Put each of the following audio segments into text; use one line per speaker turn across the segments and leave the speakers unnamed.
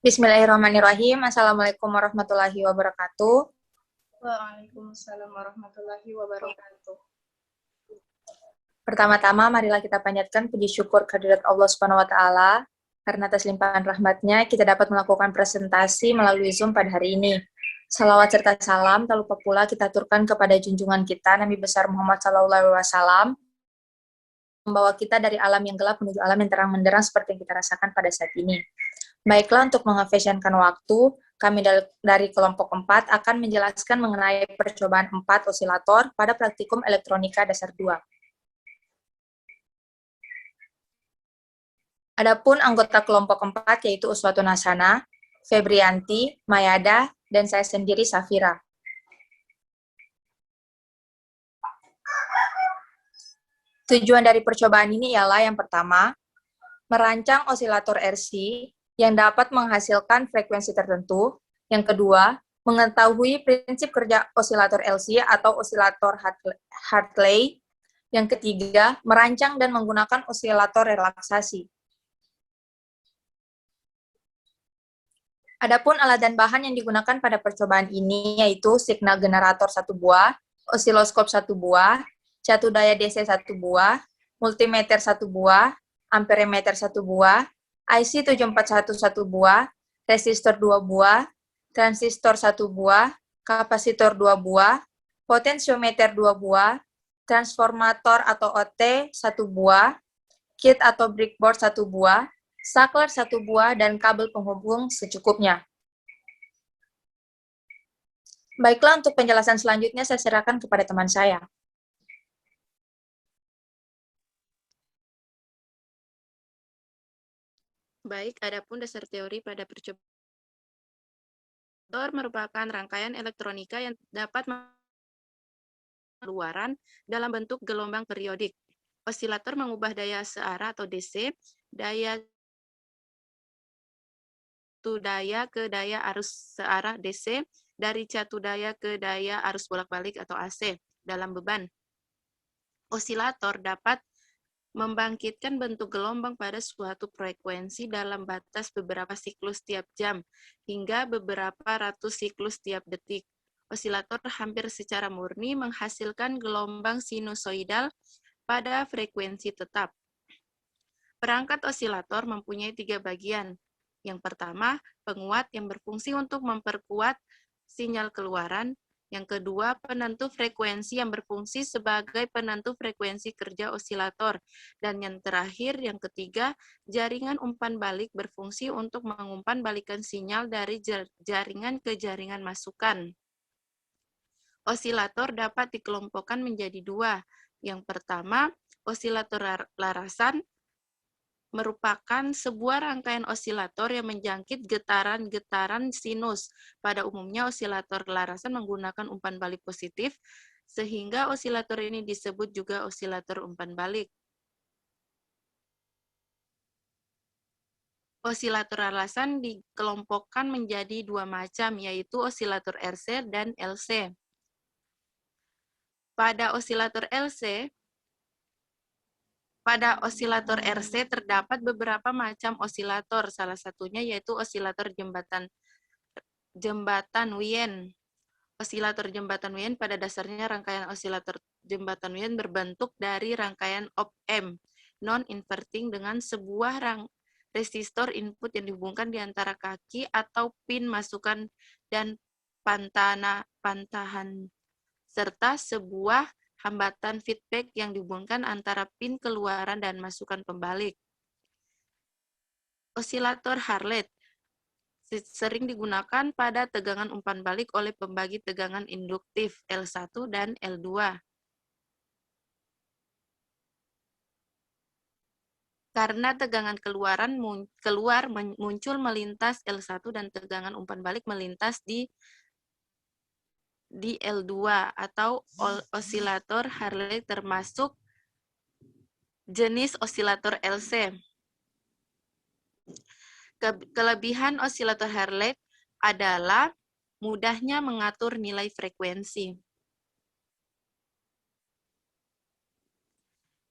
Bismillahirrahmanirrahim. Assalamualaikum warahmatullahi wabarakatuh.
Waalaikumsalam warahmatullahi wabarakatuh.
Pertama-tama, marilah kita panjatkan puji syukur kehadirat Allah Subhanahu wa Ta'ala, karena atas limpahan rahmat-Nya kita dapat melakukan presentasi melalui Zoom pada hari ini. Salawat serta salam tak lupa pula kita aturkan kepada junjungan kita Nabi besar Muhammad SAW, membawa kita dari alam yang gelap menuju alam yang terang benderang seperti yang kita rasakan pada saat ini. Baiklah, untuk mengefisienkan waktu, kami dari kelompok 4 akan menjelaskan mengenai percobaan 4 osilator pada praktikum elektronika dasar 2. Adapun anggota kelompok 4 yaitu Uswatun Hasanah, Febrianti, Mayada, dan saya sendiri Safira. Tujuan dari percobaan ini ialah yang pertama, merancang osilator RC yang dapat menghasilkan frekuensi tertentu. Yang kedua, mengetahui prinsip kerja osilator LC atau osilator Hartley. Yang ketiga, merancang dan menggunakan osilator relaksasi. Adapun alat dan bahan yang digunakan pada percobaan ini yaitu signal generator 1 buah, osiloskop 1 buah, catu daya DC 1 buah, multimeter 1 buah, amperemeter 1 buah, IC 741 1 buah, resistor 2 buah, transistor 1 buah, kapasitor 2 buah, potensiometer 2 buah, transformator atau OT 1 buah, kit atau breadboard 1 buah, saklar 1 buah, dan kabel penghubung secukupnya. Baiklah, untuk penjelasan selanjutnya saya serahkan kepada teman saya.
Baik, adapun dasar teori pada percobaan merupakan rangkaian elektronika yang dapat keluaran dalam bentuk gelombang periodik. Osilator mengubah daya searah atau DC, daya ke daya arus searah DC, dari catu daya ke daya arus bolak-balik atau AC dalam beban. Osilator dapat membangkitkan bentuk gelombang pada suatu frekuensi dalam batas beberapa siklus tiap jam, hingga beberapa ratus siklus tiap detik. Osilator hampir secara murni menghasilkan gelombang sinusoidal pada frekuensi tetap. Perangkat osilator mempunyai 3 bagian. Yang pertama, penguat yang berfungsi untuk memperkuat sinyal keluaran. Yang kedua, penentu frekuensi yang berfungsi sebagai penentu frekuensi kerja osilator. Dan yang terakhir, yang ketiga, jaringan umpan balik berfungsi untuk mengumpan balikan sinyal dari jaringan ke jaringan masukan. Osilator dapat dikelompokkan menjadi 2. Yang pertama, osilator larasan merupakan sebuah rangkaian osilator yang menjangkit getaran-getaran sinus. Pada umumnya, osilator larasan menggunakan umpan balik positif, sehingga osilator ini disebut juga osilator umpan balik. Osilator larasan dikelompokkan menjadi 2 macam, yaitu osilator RC dan LC. Pada osilator RC terdapat beberapa macam osilator, salah satunya yaitu osilator jembatan Wien. Osilator jembatan Wien pada dasarnya rangkaian osilator jembatan Wien berbentuk dari rangkaian op-amp non-inverting dengan sebuah resistor input yang dihubungkan di antara kaki atau pin masukan dan pantahan, serta sebuah hambatan feedback yang dihubungkan antara pin keluaran dan masukan pembalik. Osilator Hartley sering digunakan pada tegangan umpan balik oleh pembagi tegangan induktif L1 dan L2. Karena tegangan keluar muncul melintas L1 dan tegangan umpan balik melintas di L2 atau osilator Hartley termasuk jenis osilator LC. Kelebihan osilator Hartley adalah mudahnya mengatur nilai frekuensi.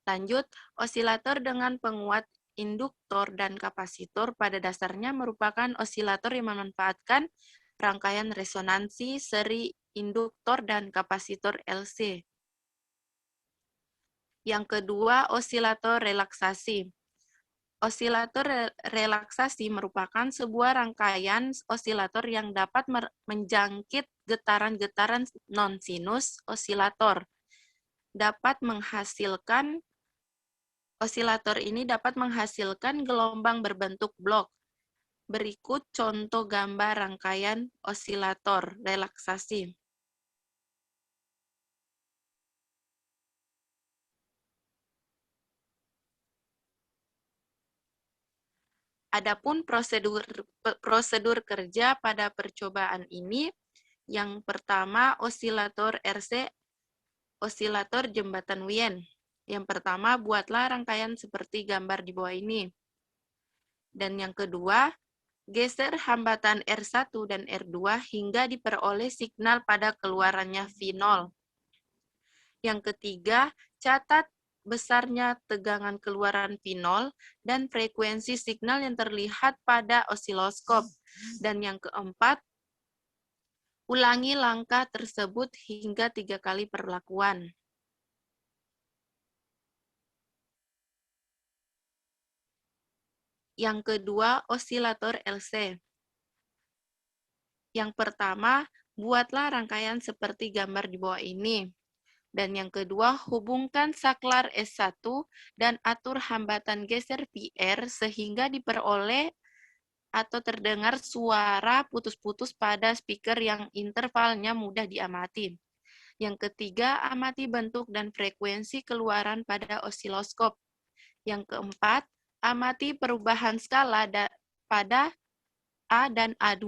Lanjut, osilator dengan penguat induktor, dan kapasitor pada dasarnya merupakan osilator yang memanfaatkan rangkaian resonansi seri induktor dan kapasitor LC. Yang kedua, osilator relaksasi. Osilator relaksasi merupakan sebuah rangkaian osilator yang dapat menjangkit getaran-getaran non-sinus osilator. Osilator ini dapat menghasilkan gelombang berbentuk blok. Berikut contoh gambar rangkaian osilator relaksasi. Adapun prosedur kerja pada percobaan ini, yang pertama osilator RC, osilator jembatan Wien. Yang pertama, buatlah rangkaian seperti gambar di bawah ini. Dan yang kedua, geser hambatan R1 dan R2 hingga diperoleh signal pada keluarannya V0. Yang ketiga, catat besarnya tegangan keluaran V0 dan frekuensi signal yang terlihat pada osiloskop. Dan yang keempat, ulangi langkah tersebut hingga 3 kali perlakuan. Yang kedua, osilator LC. Yang pertama, buatlah rangkaian seperti gambar di bawah ini. Dan yang kedua, hubungkan saklar S1 dan atur hambatan geser VR sehingga diperoleh atau terdengar suara putus-putus pada speaker yang intervalnya mudah diamati. Yang ketiga, amati bentuk dan frekuensi keluaran pada osiloskop. Yang keempat, amati perubahan skala pada A dan A2.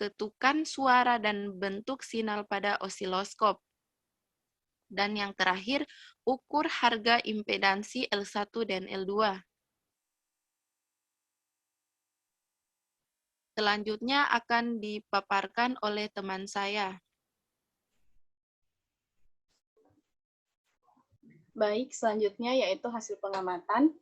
Ketukan suara dan bentuk sinyal pada osiloskop. Dan yang terakhir, ukur harga impedansi L1 dan L2. Selanjutnya akan dipaparkan oleh teman saya.
Baik, selanjutnya yaitu hasil pengamatan.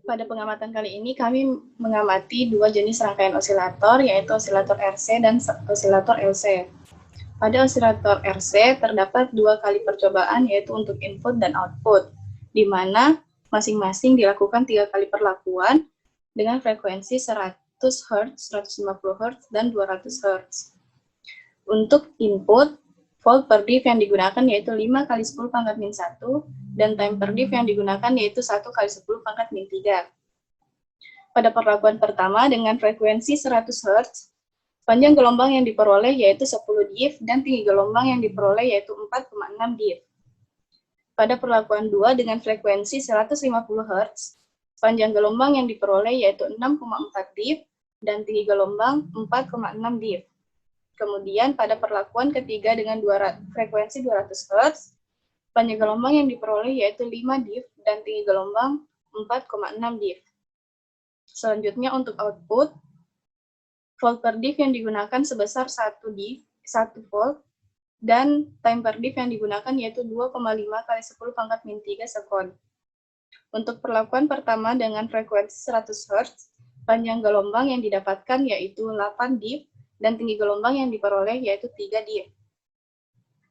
Pada pengamatan kali ini kami mengamati dua jenis rangkaian osilator, yaitu osilator RC dan osilator LC. Pada osilator RC terdapat 2 kali percobaan, yaitu untuk input dan output, di mana masing-masing dilakukan 3 kali perlakuan dengan frekuensi 100 Hz, 150 Hz, dan 200 Hz. Untuk input, volt per div yang digunakan yaitu 5 kali 10 pangkat min 1, dan time per div yang digunakan yaitu 1 kali 10 pangkat min 3. Pada perlakuan pertama dengan frekuensi 100 Hz, panjang gelombang yang diperoleh yaitu 10 div dan tinggi gelombang yang diperoleh yaitu 4,6 div. Pada perlakuan 2 dengan frekuensi 150 Hz, panjang gelombang yang diperoleh yaitu 6,4 div dan tinggi gelombang 4,6 div. Kemudian pada perlakuan ketiga dengan frekuensi 200 Hz, panjang gelombang yang diperoleh yaitu 5 div dan tinggi gelombang 4,6 div. Selanjutnya untuk output, volt per div yang digunakan sebesar 1 volt, dan time per div yang digunakan yaitu 2,5 kali 10 pangkat min 3 sekon. Untuk perlakuan pertama dengan frekuensi 100 Hz, panjang gelombang yang didapatkan yaitu 8 div, dan tinggi gelombang yang diperoleh yaitu 3 div.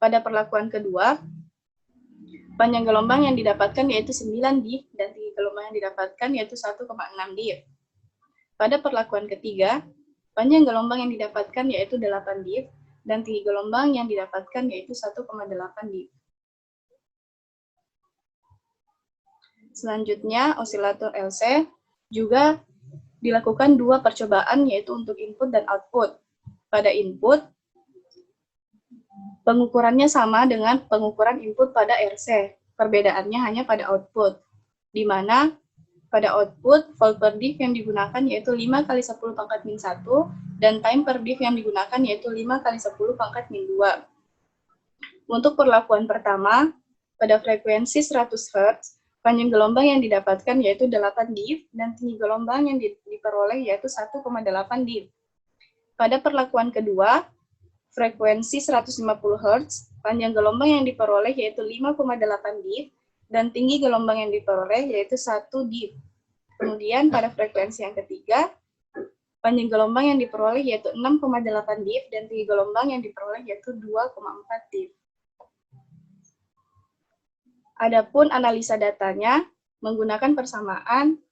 Pada perlakuan kedua, panjang gelombang yang didapatkan yaitu 9 div, dan tinggi gelombang yang didapatkan yaitu 1,6 div. Pada perlakuan ketiga, panjang gelombang yang didapatkan yaitu 8 div, dan tinggi gelombang yang didapatkan yaitu 1,8 div. Selanjutnya, osilator LC juga dilakukan 2 percobaan yaitu untuk input dan output. Pada input, pengukurannya sama dengan pengukuran input pada RC. Perbedaannya hanya pada output, di mana pada output, volt per div yang digunakan yaitu 5 kali 10 pangkat min 1, dan time per div yang digunakan yaitu 5 kali 10 pangkat min 2. Untuk perlakuan pertama, pada frekuensi 100 Hz, panjang gelombang yang didapatkan yaitu 8 div, dan tinggi gelombang yang diperoleh yaitu 1,8 div. Pada perlakuan kedua, frekuensi 150 Hz, panjang gelombang yang diperoleh yaitu 5,8 div, dan tinggi gelombang yang diperoleh yaitu 1 dB. Kemudian pada frekuensi yang ketiga, panjang gelombang yang diperoleh yaitu 6,8 dB dan tinggi gelombang yang diperoleh yaitu 2,4 dB. Adapun analisa datanya menggunakan persamaan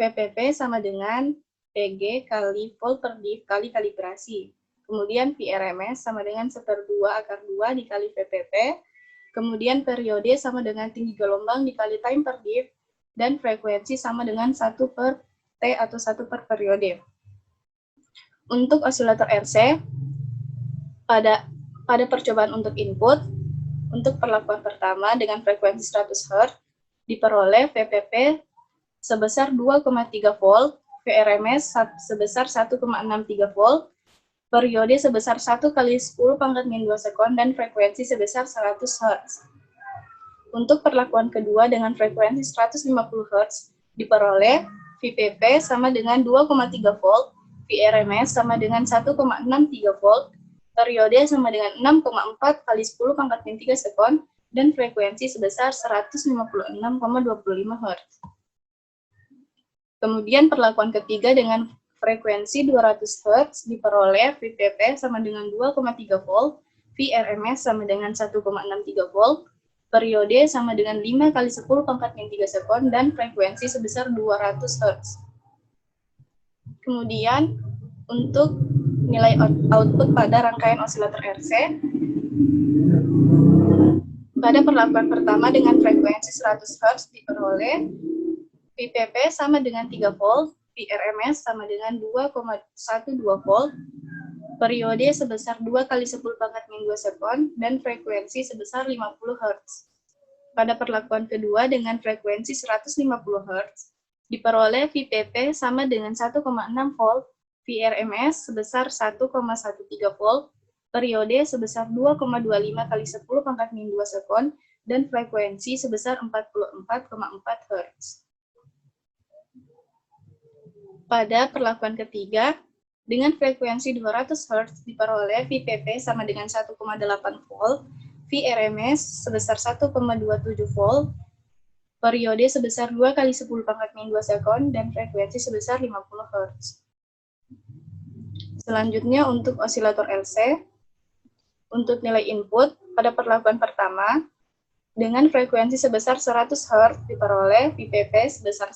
VPP sama dengan PG kali volt per dB kali kalibrasi. Kemudian VRMS sama dengan 1/2 akar 2 dikali VPP. Kemudian periode sama dengan tinggi gelombang dikali time per dB. Dan frekuensi sama dengan 1 per T atau 1 per periode. Untuk osilator RC, pada percobaan untuk input, untuk perlakuan pertama dengan frekuensi 100 Hz, diperoleh VPP sebesar 2,3 volt, VRMS sebesar 1,63 volt, periode sebesar 1 kali 10 pangkat min 2 sekon, dan frekuensi sebesar 100 Hz. Untuk perlakuan kedua dengan frekuensi 150 Hz, diperoleh VPP sama dengan 2,3 volt, VRMS sama dengan 1,63 volt, periode sama dengan 6,4 kali 10 pangkat min 3 sekon, dan frekuensi sebesar 156,25 Hz. Kemudian perlakuan ketiga dengan frekuensi 200 Hz diperoleh VPP sama dengan 2,3 volt, VRMS sama dengan 1,63 volt, periode sama dengan 5 kali 10 pangkat min 3 sekon, dan frekuensi sebesar 200 Hz. Kemudian untuk nilai output pada rangkaian osilator RC, pada perlakuan pertama dengan frekuensi 100 Hz diperoleh VPP sama dengan 3 volt, VRMS sama dengan 2,12 volt, periode sebesar 2 kali 10 pangkat min 2 sekon, dan frekuensi sebesar 50 Hz. Pada perlakuan kedua dengan frekuensi 150 Hz, diperoleh VPP sama dengan 1,6 volt, VRMS sebesar 1,13 volt, periode sebesar 2,25 kali 10 pangkat min 2 sekon, dan frekuensi sebesar 44,4 Hz. Pada perlakuan ketiga, dengan frekuensi 200 Hz diperoleh VPP sama dengan 1,8 volt, VRMS sebesar 1,27 volt, periode sebesar 2 kali 10 pangkat min 2 sekon, dan frekuensi sebesar 50 Hz. Selanjutnya untuk osilator LC, untuk nilai input pada perlakuan pertama, dengan frekuensi sebesar 100 Hz diperoleh VPP sebesar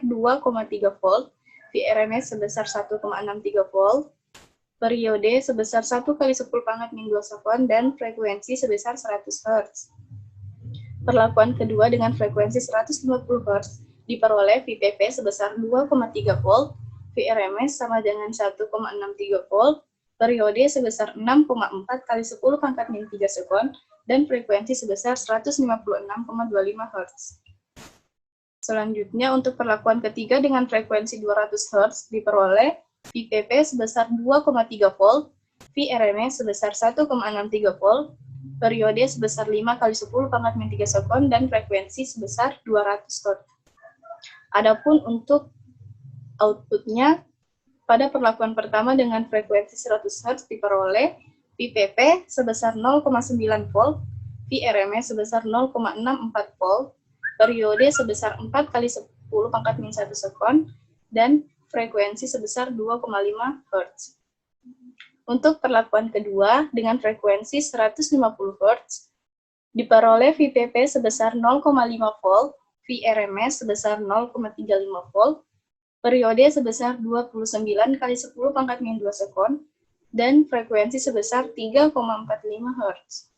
2,3 volt, VRMS sebesar 1,63 volt, periode sebesar 1 kali 10 pangkat min 2 sekon, dan frekuensi sebesar 100 Hz. Perlakuan kedua dengan frekuensi 150 Hz diperoleh VPP sebesar 2,3 volt, VRMS sama dengan 1,63 volt, periode sebesar 6,4 kali 10 pangkat min 3 sekon, dan frekuensi sebesar 156,25 Hz. Selanjutnya, untuk perlakuan ketiga dengan frekuensi 200 Hz diperoleh VPP sebesar 2,3 volt, VRMS sebesar 1,63 volt, periode sebesar 5 kali 10 pangkat min 3 sekon, dan frekuensi sebesar 200 Hz. Adapun untuk outputnya, pada perlakuan pertama dengan frekuensi 100 Hz diperoleh VPP sebesar 0,9 volt, VRMS sebesar 0,64 volt, periode sebesar 4 kali 10 pangkat min 1 sekon, dan frekuensi sebesar 2,5 Hz. Untuk perlakuan kedua dengan frekuensi 150 Hz, diperoleh VPP sebesar 0,5 volt, VRMS sebesar 0,35 volt, periode sebesar 29 kali 10 pangkat min 2 sekon, dan frekuensi sebesar 3,45 Hz.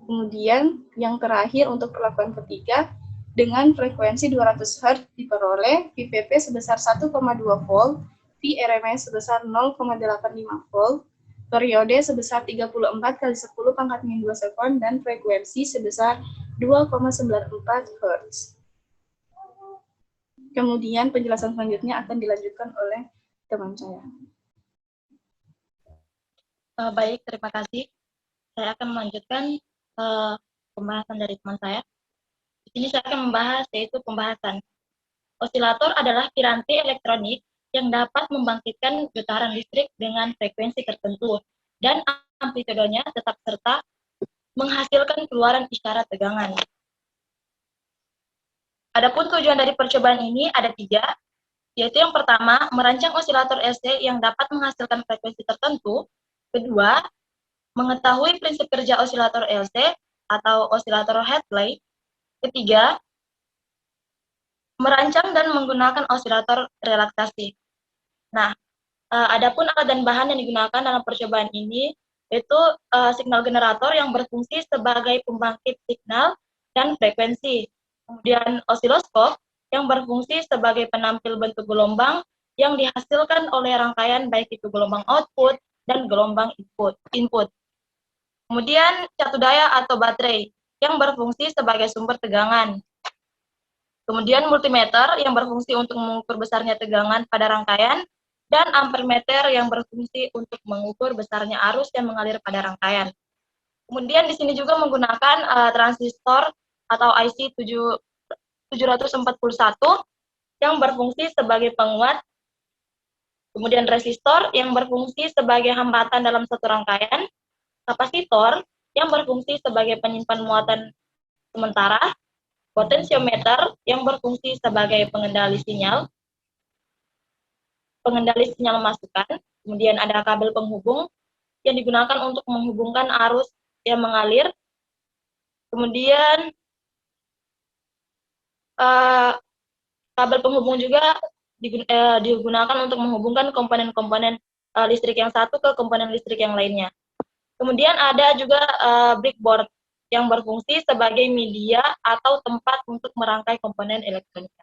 Kemudian yang terakhir untuk perlakuan ketiga, dengan frekuensi 200 Hz diperoleh VPP sebesar 1,2 volt, VRMS sebesar 0,85 volt, periode sebesar 34 kali 10 pangkat min 2 sekon, dan frekuensi sebesar 2,94 Hz. Kemudian penjelasan selanjutnya akan dilanjutkan oleh teman saya.
Baik, terima kasih. Saya akan melanjutkan pembahasan dari teman saya. Di sini saya akan membahas yaitu pembahasan. Osilator adalah piranti elektronik yang dapat membangkitkan getaran listrik dengan frekuensi tertentu dan amplitudenya tetap serta menghasilkan keluaran isyarat tegangan. Adapun tujuan dari percobaan ini ada 3, yaitu yang pertama, merancang osilator LC yang dapat menghasilkan frekuensi tertentu. Kedua, mengetahui prinsip kerja osilator LC atau osilator Hadley. Ketiga, merancang dan menggunakan osilator relaksasi. Nah, adapun alat dan bahan yang digunakan dalam percobaan ini yaitu signal generator yang berfungsi sebagai pembangkit signal dan frekuensi. Kemudian osiloskop yang berfungsi sebagai penampil bentuk gelombang yang dihasilkan oleh rangkaian baik itu gelombang output dan gelombang input. Kemudian catu daya atau baterai yang berfungsi sebagai sumber tegangan. Kemudian multimeter yang berfungsi untuk mengukur besarnya tegangan pada rangkaian, dan ampermeter yang berfungsi untuk mengukur besarnya arus yang mengalir pada rangkaian. Kemudian di sini juga menggunakan transistor atau IC 741 yang berfungsi sebagai penguat, kemudian resistor yang berfungsi sebagai hambatan dalam satu rangkaian, kapasitor yang berfungsi sebagai penyimpan muatan sementara, potensiometer yang berfungsi sebagai pengendali sinyal masukan, kemudian ada kabel penghubung yang digunakan untuk menghubungkan arus yang mengalir, kemudian kabel penghubung juga digunakan untuk menghubungkan komponen-komponen listrik yang satu ke komponen listrik yang lainnya. Kemudian ada juga breadboard yang berfungsi sebagai media atau tempat untuk merangkai komponen elektronika.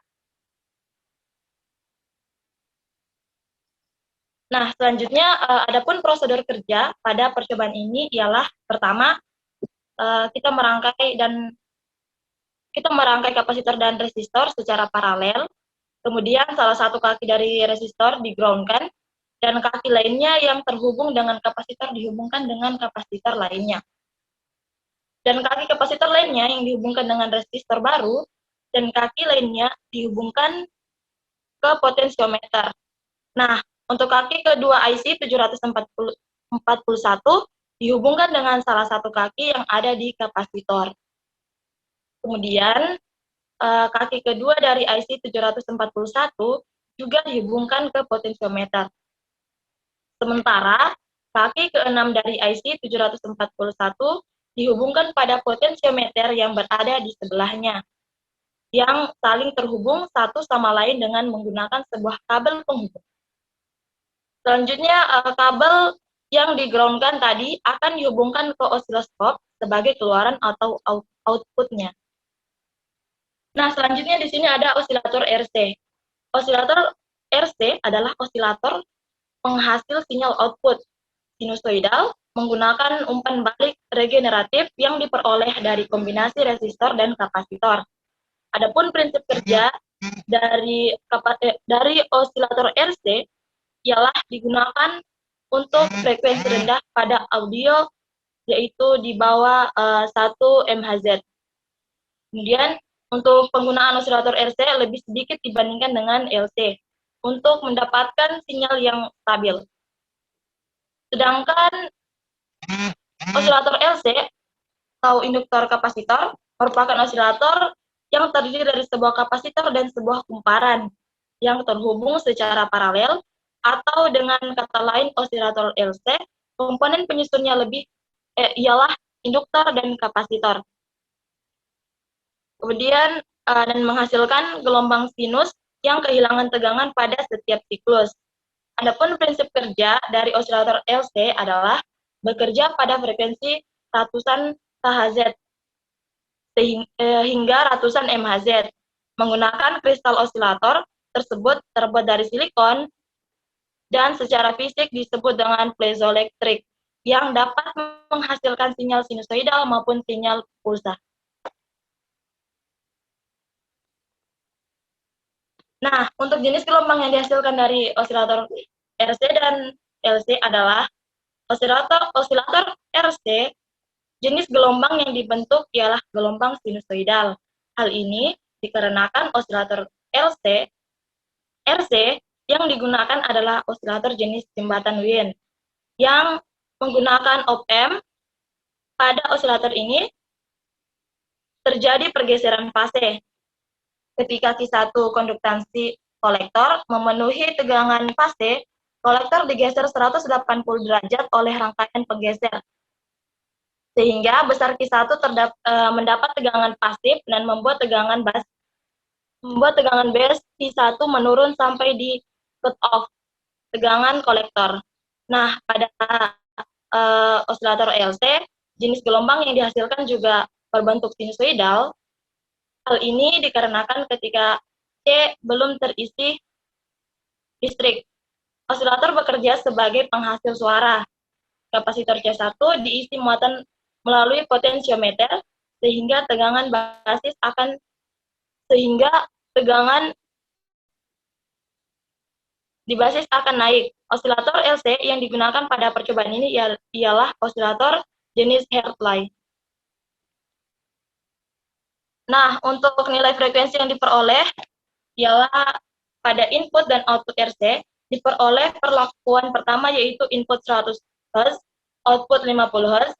Nah, selanjutnya adapun prosedur kerja pada percobaan ini ialah pertama kita merangkai kapasitor dan resistor secara paralel. Kemudian salah satu kaki dari resistor di-groundkan dan kaki lainnya yang terhubung dengan kapasitor dihubungkan dengan kapasitor lainnya. Dan kaki kapasitor lainnya yang dihubungkan dengan resistor baru dan kaki lainnya dihubungkan ke potensiometer. Nah, untuk kaki kedua IC 741 dihubungkan dengan salah satu kaki yang ada di kapasitor. Kemudian, kaki kedua dari IC 741 juga dihubungkan ke potensiometer. Sementara, kaki ke-6 dari IC 741 dihubungkan pada potensiometer yang berada di sebelahnya, yang saling terhubung satu sama lain dengan menggunakan sebuah kabel penghubung. Selanjutnya, kabel yang di-groundkan tadi akan dihubungkan ke osiloskop sebagai keluaran atau outputnya. Nah, selanjutnya di sini ada osilator RC. Osilator RC adalah osilator penghasil sinyal output sinusoidal menggunakan umpan balik regeneratif yang diperoleh dari kombinasi resistor dan kapasitor. Adapun prinsip kerja dari osilator RC ialah digunakan untuk frekuensi rendah pada audio, yaitu di bawah 1 MHz. Kemudian, untuk penggunaan osilator RC lebih sedikit dibandingkan dengan LC, untuk mendapatkan sinyal yang stabil. Sedangkan osilator LC, atau induktor kapasitor, merupakan osilator yang terdiri dari sebuah kapasitor dan sebuah kumparan yang terhubung secara paralel, atau dengan kata lain osilator LC, komponen penyusunnya ialah induktor dan kapasitor. Kemudian dan menghasilkan gelombang sinus yang kehilangan tegangan pada setiap siklus. Adapun prinsip kerja dari osilator LC adalah bekerja pada frekuensi ratusan kHz hingga ratusan MHz. Menggunakan kristal osilator tersebut terbuat dari silikon dan secara fisik disebut dengan piezoelektrik yang dapat menghasilkan sinyal sinusoidal maupun sinyal pulsa. Nah, untuk jenis gelombang yang dihasilkan dari osilator RC dan LC adalah osilator RC, jenis gelombang yang dibentuk ialah gelombang sinusoidal. Hal ini dikarenakan osilator RC yang digunakan adalah osilator jenis jembatan Wien yang menggunakan op-amp Pada osilator ini terjadi pergeseran fase ketika Q1 konduktansi kolektor memenuhi tegangan fase, kolektor digeser 180 derajat oleh rangkaian penggeser, sehingga besar Q1 mendapat tegangan pasif dan membuat tegangan base Q1 menurun sampai di cut off tegangan kolektor. Nah, pada osilator LC, jenis gelombang yang dihasilkan juga berbentuk sinusoidal. Hal ini dikarenakan ketika C belum terisi listrik, osilator bekerja sebagai penghasil suara. Kapasitor C1 diisi muatan melalui potensiometer, sehingga tegangan di basis akan naik. Osilator LC yang digunakan pada percobaan ini ialah osilator jenis Hartley. Nah, untuk nilai frekuensi yang diperoleh ialah pada input dan output RC diperoleh perlakuan pertama yaitu input 100 Hz, output 50 Hz.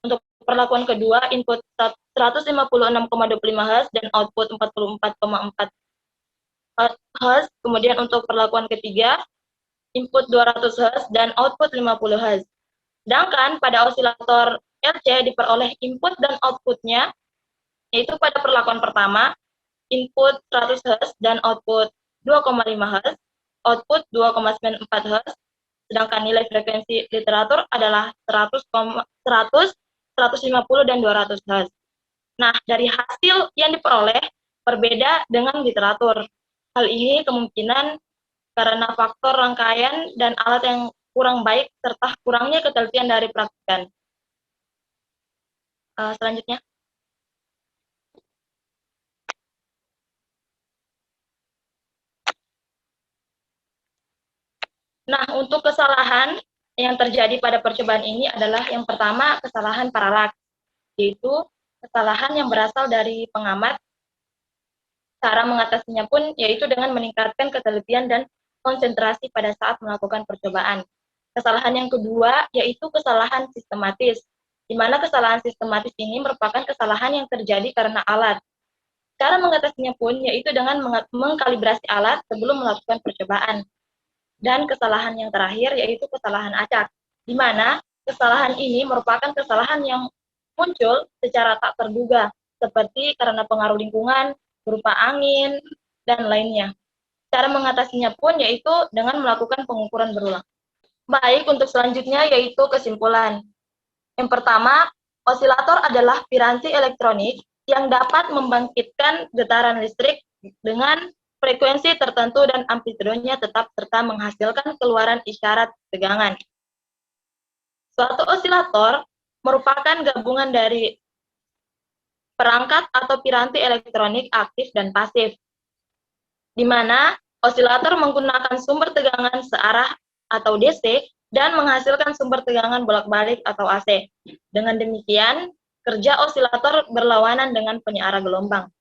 Untuk perlakuan kedua input 156,25 Hz dan output 44,4 Hz. Kemudian untuk perlakuan ketiga input 200 Hz dan output 50 Hz. Sedangkan pada osilator LC diperoleh input dan outputnya yaitu pada perlakuan pertama input 100 Hz dan output 2,5 Hz, output 2,94 Hz, sedangkan nilai frekuensi literatur adalah 100, 150, dan 200 Hz. Nah, dari hasil yang diperoleh berbeda dengan literatur. Hal ini kemungkinan karena faktor rangkaian dan alat yang kurang baik serta kurangnya ketelitian dari praktikan. Selanjutnya. Nah, untuk kesalahan yang terjadi pada percobaan ini adalah yang pertama kesalahan paralaks, yaitu kesalahan yang berasal dari pengamat. Cara mengatasinya pun yaitu dengan meningkatkan ketelitian dan konsentrasi pada saat melakukan percobaan. Kesalahan yang kedua yaitu kesalahan sistematis, di mana kesalahan sistematis ini merupakan kesalahan yang terjadi karena alat. Cara mengatasinya pun yaitu dengan mengkalibrasi alat sebelum melakukan percobaan. Dan kesalahan yang terakhir yaitu kesalahan acak, di mana kesalahan ini merupakan kesalahan yang muncul secara tak terduga, seperti karena pengaruh lingkungan, berupa angin, dan lainnya. Cara mengatasinya pun yaitu dengan melakukan pengukuran berulang. Baik, untuk selanjutnya yaitu kesimpulan. Yang pertama, osilator adalah piranti elektronik yang dapat membangkitkan getaran listrik dengan frekuensi tertentu dan amplitudenya tetap serta menghasilkan keluaran isyarat tegangan. Suatu osilator merupakan gabungan dari perangkat atau piranti elektronik aktif dan pasif, di mana osilator menggunakan sumber tegangan searah atau DC dan menghasilkan sumber tegangan bolak-balik atau AC. Dengan demikian, kerja osilator berlawanan dengan penyeara gelombang.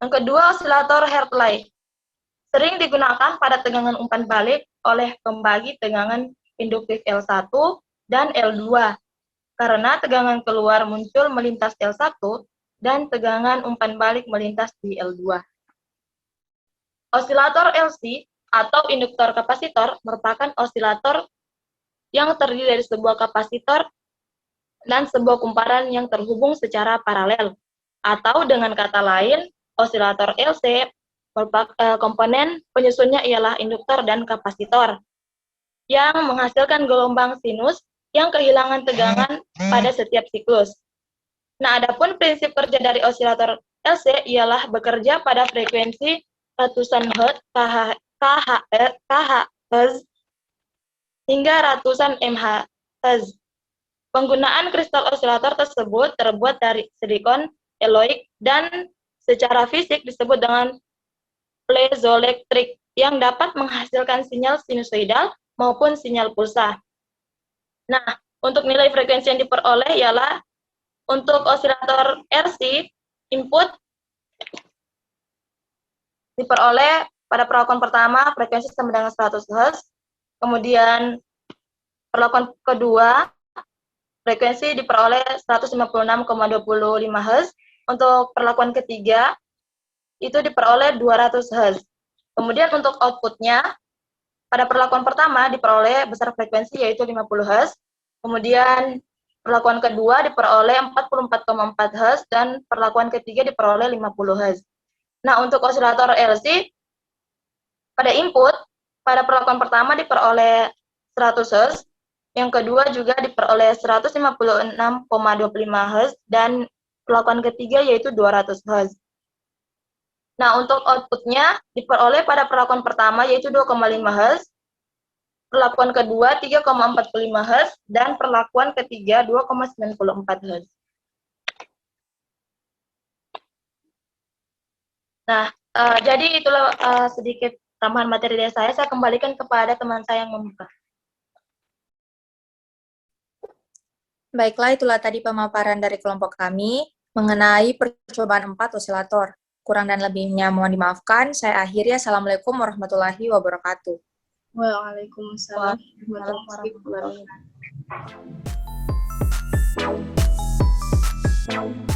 Yang kedua, osilator Hartley sering digunakan pada tegangan umpan balik oleh pembagi tegangan induktif L1 dan L2 karena tegangan keluar muncul melintas L1 dan tegangan umpan balik melintas di L2. Osilator LC atau induktor kapasitor merupakan osilator yang terdiri dari sebuah kapasitor dan sebuah kumparan yang terhubung secara paralel. Atau dengan kata lain, osilator LC komponen penyusunnya ialah induktor dan kapasitor yang menghasilkan gelombang sinus yang kehilangan tegangan pada setiap siklus. Nah, adapun prinsip kerja dari osilator LC ialah bekerja pada frekuensi ratusan Hz, kHz hingga ratusan MHz. Penggunaan kristal osilator tersebut terbuat dari silikon eloik dan secara fisik disebut dengan piezoelektrik yang dapat menghasilkan sinyal sinusoidal maupun sinyal pulsa. Nah, untuk nilai frekuensi yang diperoleh ialah untuk osilator RC, input diperoleh pada perlakuan pertama frekuensi sama dengan 100 Hz, kemudian perlakuan kedua frekuensi diperoleh 156,25 Hz. Untuk perlakuan ketiga, itu diperoleh 200 Hz. Kemudian untuk outputnya, pada perlakuan pertama diperoleh besar frekuensi yaitu 50 Hz. Kemudian perlakuan kedua diperoleh 44,4 Hz dan perlakuan ketiga diperoleh 50 Hz. Nah, untuk osilator LC pada input pada perlakuan pertama diperoleh 100 Hz, yang kedua juga diperoleh 156,25 Hz dan perlakuan ketiga yaitu 200 Hz. Nah, untuk outputnya diperoleh pada perlakuan pertama yaitu 2,5 Hz, perlakuan kedua 3,45 Hz, dan perlakuan ketiga 2,94 Hz. Nah, jadi itulah sedikit tambahan materi dari saya. Saya kembalikan kepada teman saya yang membuka.
Baiklah, itulah tadi pemaparan dari kelompok kami mengenai percobaan 4 osilator. Kurang dan lebihnya mohon dimaafkan. Saya akhiri. Assalamualaikum warahmatullahi wabarakatuh.
Waalaikumsalam warahmatullahi wabarakatuh.